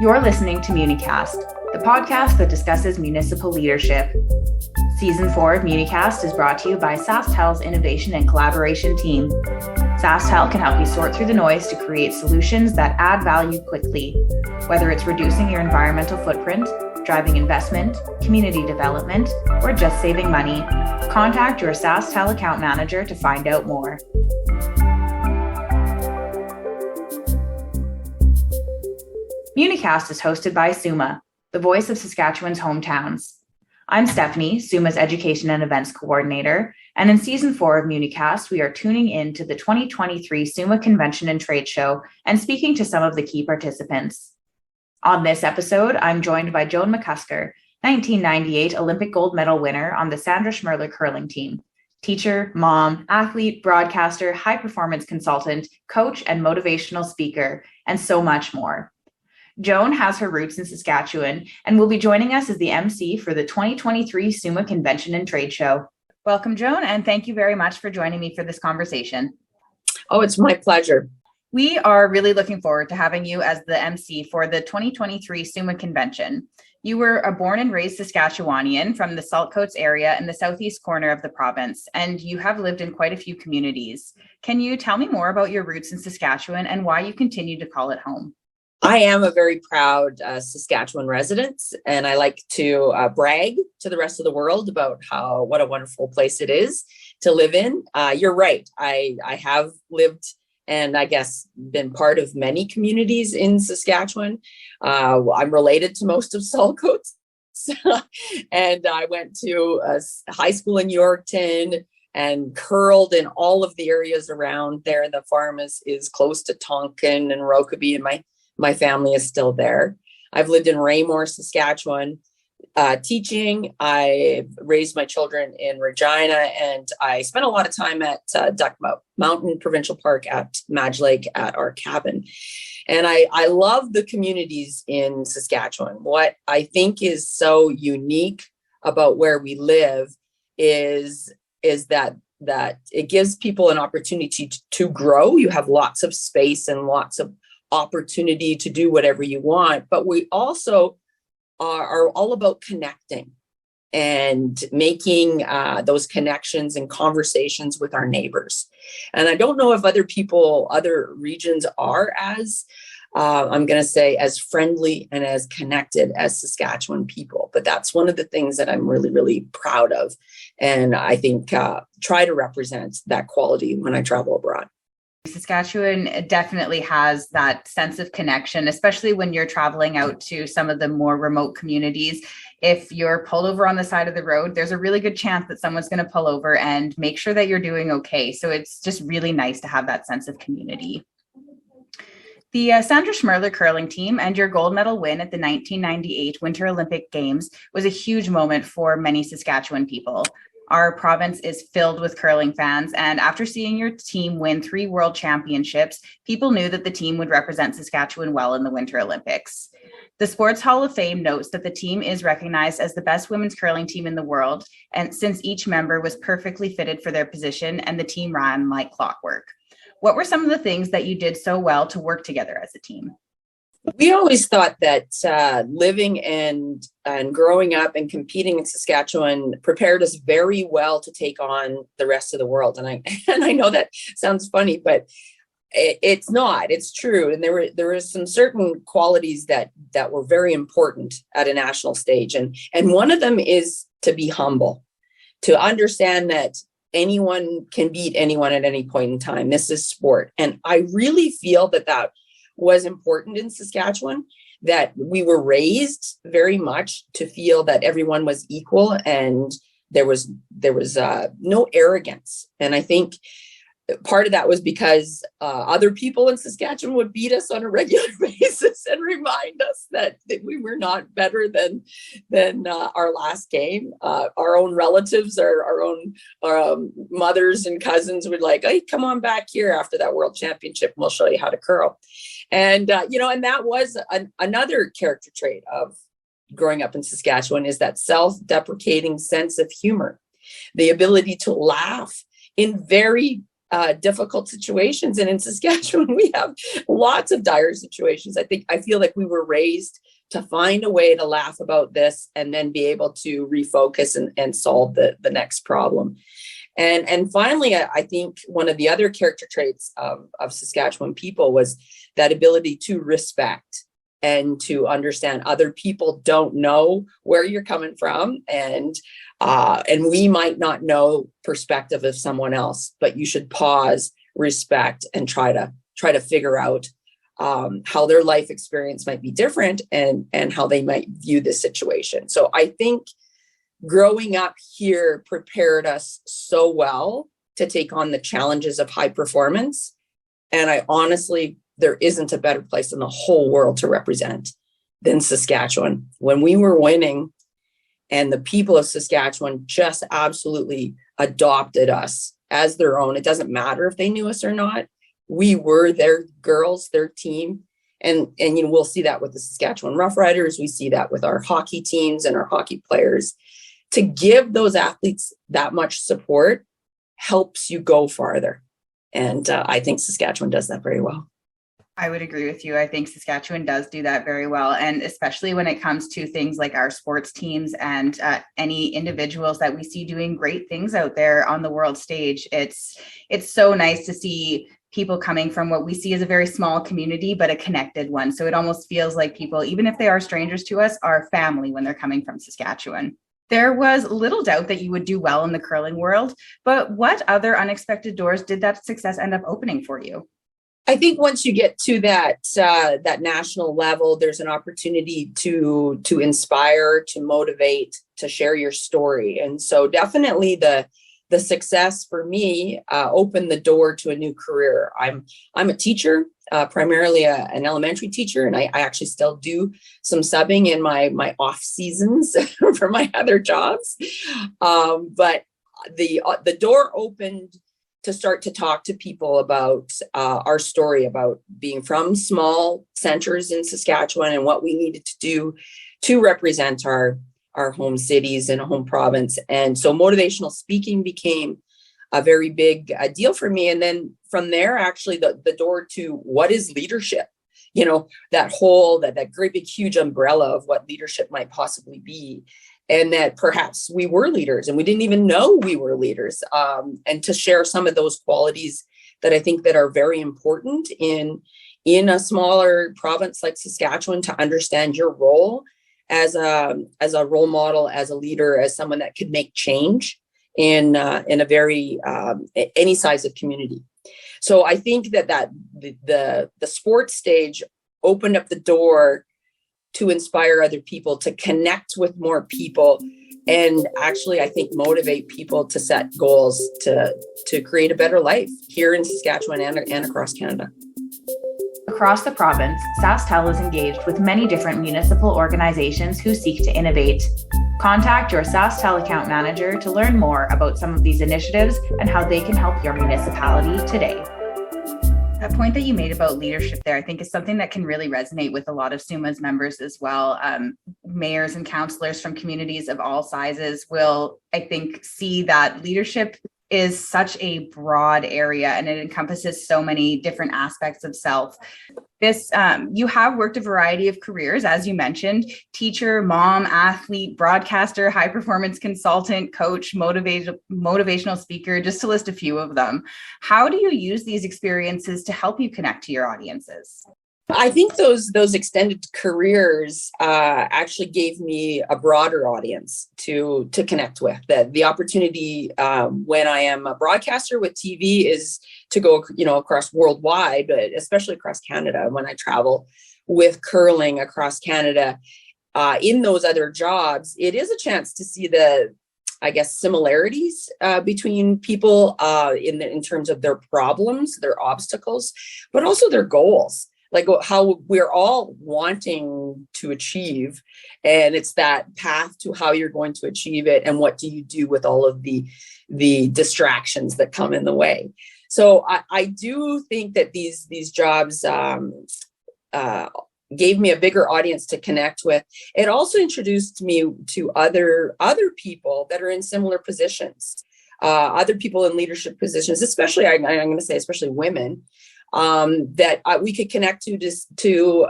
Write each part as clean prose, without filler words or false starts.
You're listening to MuniCast, the podcast that discusses municipal leadership. Season 4 of MuniCast is brought to you by SaskTel's Innovation and Collaboration team. SaskTel can help you sort through the noise to create solutions that add value quickly. Whether it's reducing your environmental footprint, driving investment, community development, or just saving money, contact your SaskTel account manager to find out more. MuniCast is hosted by SUMA, the voice of Saskatchewan's hometowns. I'm Stephanie, SUMA's Education and Events Coordinator, and in Season 4 of MuniCast, we are tuning in to the 2023 SUMA Convention and Tradeshow and speaking to some of the key participants. On this episode, I'm joined by Joan McCusker, 1998 Olympic gold medal winner on the Sandra Schmirler curling team, teacher, mom, athlete, broadcaster, high-performance consultant, coach, and motivational speaker, and so much more. Joan has her roots in Saskatchewan and will be joining us as the MC for the 2023 SUMA Convention and Tradeshow. Welcome, Joan, and thank you very much for joining me for this conversation. Oh, it's my pleasure. We are really looking forward to having you as the MC for the 2023 SUMA Convention. You were a born and raised Saskatchewanian from the Saltcoats area in the southeast corner of the province, and you have lived in quite a few communities. Can you tell me more about your roots in Saskatchewan and why you continue to call it home? I am a very proud Saskatchewan resident, and I like to brag to the rest of the world about what a wonderful place it is to live in. You're right. I have lived and I guess been part of many communities in Saskatchewan. I'm related to most of Saltcoats, and I went to high school in Yorkton and curled in all of the areas around there. The farm is close to Tonkin and Rokeby, and my family is still there. I've lived in Raymore, Saskatchewan, teaching. I raised my children in Regina, and I spent a lot of time at Duck Mountain Provincial Park at Madge Lake at our cabin. And I love the communities in Saskatchewan. What I think is so unique about where we live is that it gives people an opportunity to grow. You have lots of space and lots of opportunity to do whatever you want, but we also are all about connecting and making those connections and conversations with our neighbors. And I don't know if other regions are as I'm going to say as friendly and as connected as Saskatchewan people, but that's one of the things that I'm really, really proud of, and I think try to represent that quality when I travel abroad. Saskatchewan definitely has that sense of connection, especially when you're traveling out to some of the more remote communities. If you're pulled over on the side of the road, there's a really good chance that someone's going to pull over and make sure that you're doing okay. So it's just really nice to have that sense of community. The Sandra Schmirler curling team and your gold medal win at the 1998 Winter Olympic Games was a huge moment for many Saskatchewan people. Our province is filled with curling fans, and after seeing your team win 3 world championships, people knew that the team would represent Saskatchewan well in the Winter Olympics. The Sports Hall of Fame notes that the team is recognized as the best women's curling team in the world, and since each member was perfectly fitted for their position and the team ran like clockwork. What were some of the things that you did so well to work together as a team? We always thought that living and growing up and competing in Saskatchewan prepared us very well to take on the rest of the world. And I know that sounds funny, but it's not. It's true. And there were some certain qualities that were very important at a national stage. And one of them is to be humble, to understand that anyone can beat anyone at any point in time. This is sport. And I really feel that was important in Saskatchewan, that we were raised very much to feel that everyone was equal and there was no arrogance. And I think part of that was because other people in Saskatchewan would beat us on a regular basis and remind us that we were not better than our last game. Our own relatives, our own mothers and cousins would like, hey, come on back here after that world championship and we'll show you how to curl. And, and that was another character trait of growing up in Saskatchewan, is that self-deprecating sense of humor, the ability to laugh in very difficult situations. And in Saskatchewan, we have lots of dire situations. I feel like we were raised to find a way to laugh about this and then be able to refocus and solve the next problem. And finally, I think one of the other character traits of Saskatchewan people was that ability to respect and to understand other people don't know where you're coming from, and we might not know perspective of someone else, but you should pause, respect, and try to figure out how their life experience might be different and how they might view this situation. So I think growing up here prepared us so well to take on the challenges of high performance. And I honestly, there isn't a better place in the whole world to represent than Saskatchewan. When we were winning and the people of Saskatchewan just absolutely adopted us as their own, it doesn't matter if they knew us or not. We were their girls, their team. And we'll see that with the Saskatchewan Roughriders. We see that with our hockey teams and our hockey players. To give those athletes that much support helps you go farther. And I think Saskatchewan does that very well. I would agree with you. I think Saskatchewan does do that very well. And especially when it comes to things like our sports teams and any individuals that we see doing great things out there on the world stage. It's so nice to see people coming from what we see as a very small community, but a connected one. So it almost feels like people, even if they are strangers to us, are family when they're coming from Saskatchewan. There was little doubt that you would do well in the curling world, but what other unexpected doors did that success end up opening for you? I think once you get to that national level, there's an opportunity to inspire, to motivate, to share your story. And so definitely the success for me opened the door to a new career. I'm a teacher, primarily an elementary teacher, and I actually still do some subbing in my off seasons for my other jobs. But the door opened to start to talk to people about our story, about being from small centers in Saskatchewan and what we needed to do to represent our home cities and home province. And so motivational speaking became a very big deal for me. And then from there, actually, the door to what is leadership, that great big huge umbrella of what leadership might possibly be. And that perhaps we were leaders and we didn't even know we were leaders. And to share some of those qualities that I think that are very important in a smaller province like Saskatchewan, to understand your role as a role model, as a leader, as someone that could make change in a very any size of community. So I think that the sports stage opened up the door to inspire other people, to connect with more people, and actually, I think, motivate people to set goals to create a better life here in Saskatchewan and across Canada. Across the province, SaskTel is engaged with many different municipal organizations who seek to innovate. Contact your SaskTel account manager to learn more about some of these initiatives and how they can help your municipality today. That point that you made about leadership there, I think, is something that can really resonate with a lot of SUMA's members as well. Mayors and councillors from communities of all sizes will, I think, see that leadership is such a broad area and it encompasses so many different aspects of self. You have worked a variety of careers, as you mentioned: teacher, mom, athlete, broadcaster, high performance consultant, coach, motivational speaker, just to list a few of them. How do you use these experiences to help you connect to your audiences? I think those extended careers actually gave me a broader audience to connect with. The opportunity when I am a broadcaster with TV is to go, across worldwide, but especially across Canada. When I travel with curling across Canada, in those other jobs, it is a chance to see the, I guess, similarities between people in terms of their problems, their obstacles, but also their goals. Like how we're all wanting to achieve, and it's that path to how you're going to achieve it, and what do you do with all of the distractions that come in the way. So I do think that these jobs gave me a bigger audience to connect with. It also introduced me to other people that are in similar positions. other people in leadership positions, especially I'm going to say, especially women, that we could connect to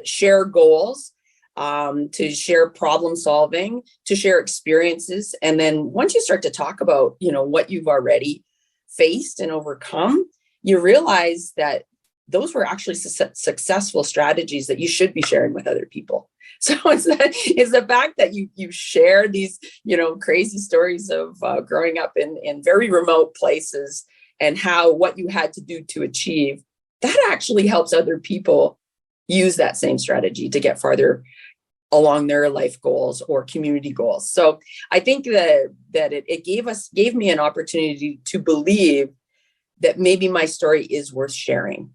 share goals, to share problem solving, to share experiences. And then once you start to talk about, what you've already faced and overcome, you realize that those were actually successful strategies that you should be sharing with other people. So it's the fact that you share these, crazy stories of growing up in very remote places and what you had to do to achieve, that actually helps other people use that same strategy to get farther along their life goals or community goals. So I think that it gave me an opportunity to believe that maybe my story is worth sharing.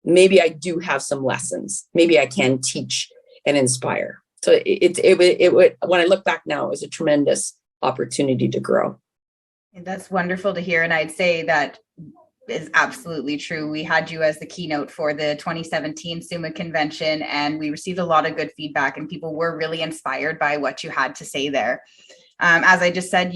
Maybe I do have some lessons. Maybe I can teach and inspire. So it would, when I look back now, it was a tremendous opportunity to grow. And that's wonderful to hear. And I'd say that is absolutely true. We had you as the keynote for the 2017 SUMA Convention, and we received a lot of good feedback, and people were really inspired by what you had to say there. As I just said,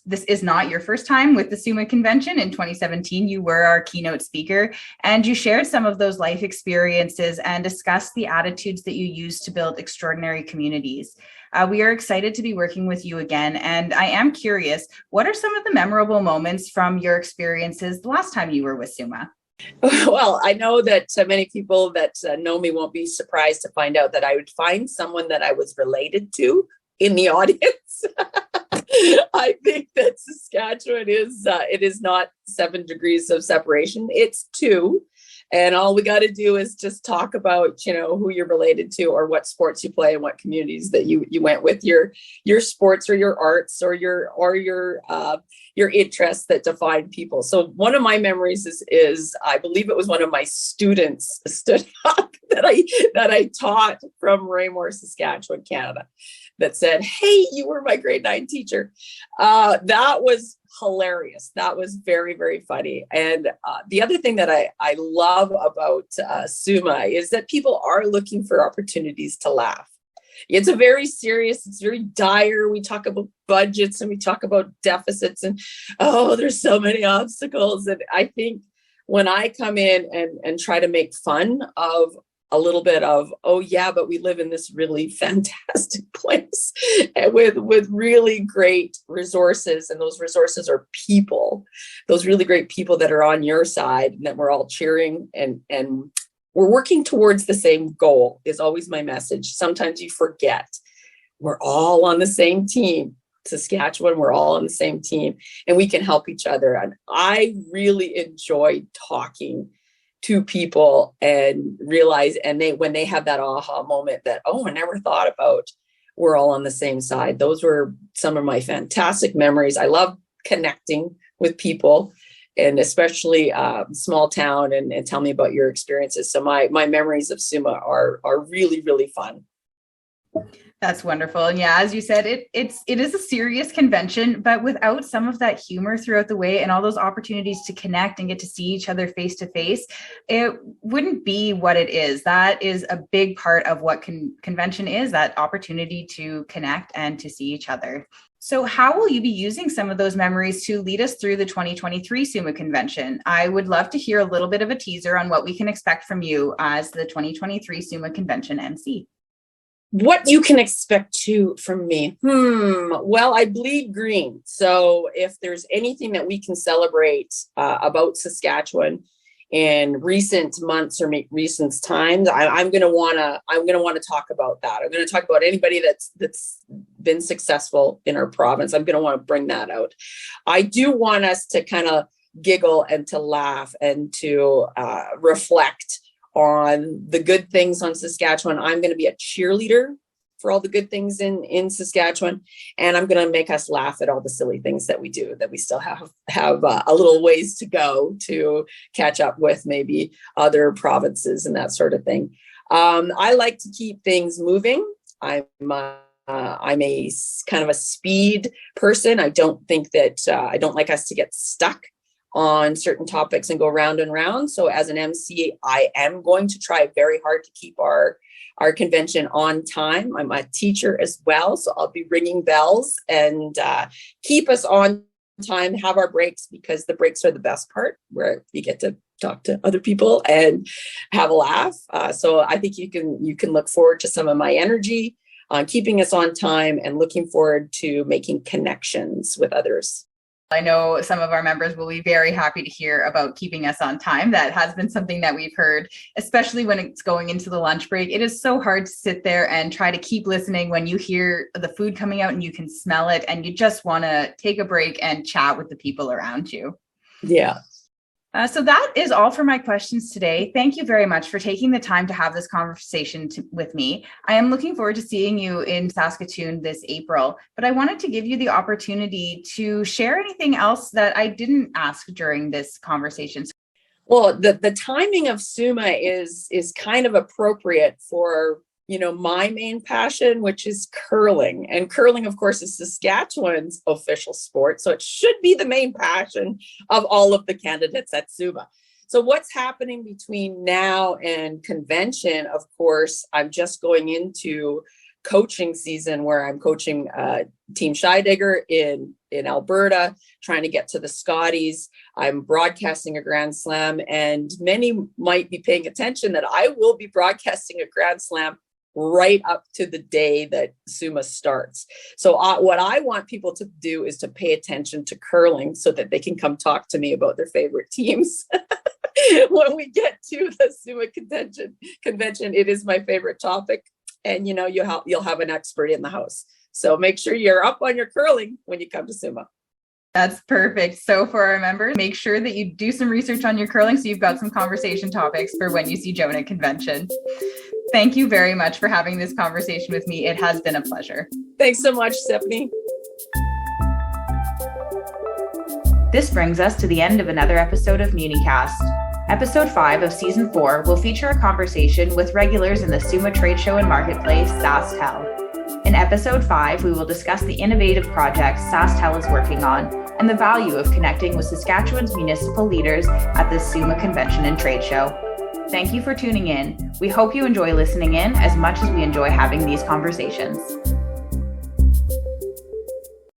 this is not your first time with the SUMA Convention. In 2017, you were our keynote speaker, and you shared some of those life experiences and discussed the attitudes that you use to build extraordinary communities. We are excited to be working with you again, and I am curious, what are some of the memorable moments from your experiences the last time you were with SUMA? Well, I know that many people that know me won't be surprised to find out that I would find someone that I was related to in the audience. I think that Saskatchewan it is not 7 degrees of separation, it's 2. And all we got to do is just talk about, who you're related to or what sports you play and what communities that you went with, your sports or your arts or your interests that define people. So one of my memories is I believe it was one of my students stood up that I taught from Raymore, Saskatchewan, Canada, that said, "Hey, you were my grade 9 teacher." That was hilarious. That was very, very funny. And the other thing that I love about SUMA is that people are looking for opportunities to laugh. It's very dire. We talk about budgets and we talk about deficits and, there's so many obstacles. And I think when I come in and try to make fun of a little bit of, but we live in this really fantastic place with really great resources. And those resources are people, those really great people that are on your side and that we're all cheering and we're working towards the same goal is always my message. Sometimes you forget we're all on the same team. Saskatchewan, we're all on the same team and we can help each other. And I really enjoyed talking to people and realize, when they have that aha moment that, I never thought about, we're all on the same side. Those were some of my fantastic memories. I love connecting with people and especially small town and tell me about your experiences. So my memories of SUMA are really, really fun. That's wonderful. And yeah, as you said, it is a serious convention, but without some of that humor throughout the way and all those opportunities to connect and get to see each other face to face, it wouldn't be what it is. That is a big part of what convention is, that opportunity to connect and to see each other. So how will you be using some of those memories to lead us through the 2023 SUMA Convention? I would love to hear a little bit of a teaser on what we can expect from you as the 2023 SUMA Convention MC. What you can expect from me? Well, I bleed green. So if there's anything that we can celebrate about Saskatchewan in recent months or recent times, I'm going to want to talk about that. I'm going to talk about anybody that's been successful in our province. I'm going to want to bring that out. I do want us to kind of giggle and to laugh and to reflect on the good things on Saskatchewan. I'm going to be a cheerleader for all the good things in Saskatchewan. And I'm going to make us laugh at all the silly things that we do, that we still have a little ways to go to catch up with maybe other provinces and that sort of thing. I like to keep things moving. I'm a kind of a speed person. I don't think that I don't like us to get stuck on certain topics and go round and round. So as an MC, I am going to try very hard to keep our convention on time. I'm a teacher as well, so I'll be ringing bells and keep us on time, have our breaks, because the breaks are the best part, where you get to talk to other people and have a laugh. So I think you can look forward to some of my energy on keeping us on time and looking forward to making connections with others. I know some of our members will be very happy to hear about keeping us on time. That has been something that we've heard, especially when it's going into the lunch break. It is so hard to sit there and try to keep listening when you hear the food coming out and you can smell it and you just want to take a break and chat with the people around you. Yeah. So that is all for my questions today. Thank you very much for taking the time to have this conversation with me. I am looking forward to seeing you in Saskatoon this April, but I wanted to give you the opportunity to share anything else that I didn't ask during this conversation. Well, the timing of SUMA is kind of appropriate for, my main passion, which is curling. And curling, of course, is Saskatchewan's official sport. So it should be the main passion of all of the candidates at SUMA. So what's happening between now and convention? Of course, I'm just going into coaching season where I'm coaching Team Scheidegger in Alberta, trying to get to the Scotties. I'm broadcasting a Grand Slam, and many might be paying attention that I will be broadcasting a Grand Slam right up to the day that SUMA starts. So what I want people to do is to pay attention to curling so that they can come talk to me about their favorite teams. When we get to the SUMA convention, it is my favorite topic. And, you'll have an expert in the house. So make sure you're up on your curling when you come to SUMA. That's perfect. So for our members, make sure that you do some research on your curling so you've got some conversation topics for when you see Joan at convention. Thank you very much for having this conversation with me. It has been a pleasure. Thanks so much, Stephanie. This brings us to the end of another episode of MuniCast. Episode 5 of Season 4 will feature a conversation with regulars in the SUMA Trade Show and Marketplace, SaskTel. In Episode 5, we will discuss the innovative projects SaskTel is working on and the value of connecting with Saskatchewan's municipal leaders at the SUMA Convention and Tradeshow. Thank you for tuning in. We hope you enjoy listening in as much as we enjoy having these conversations.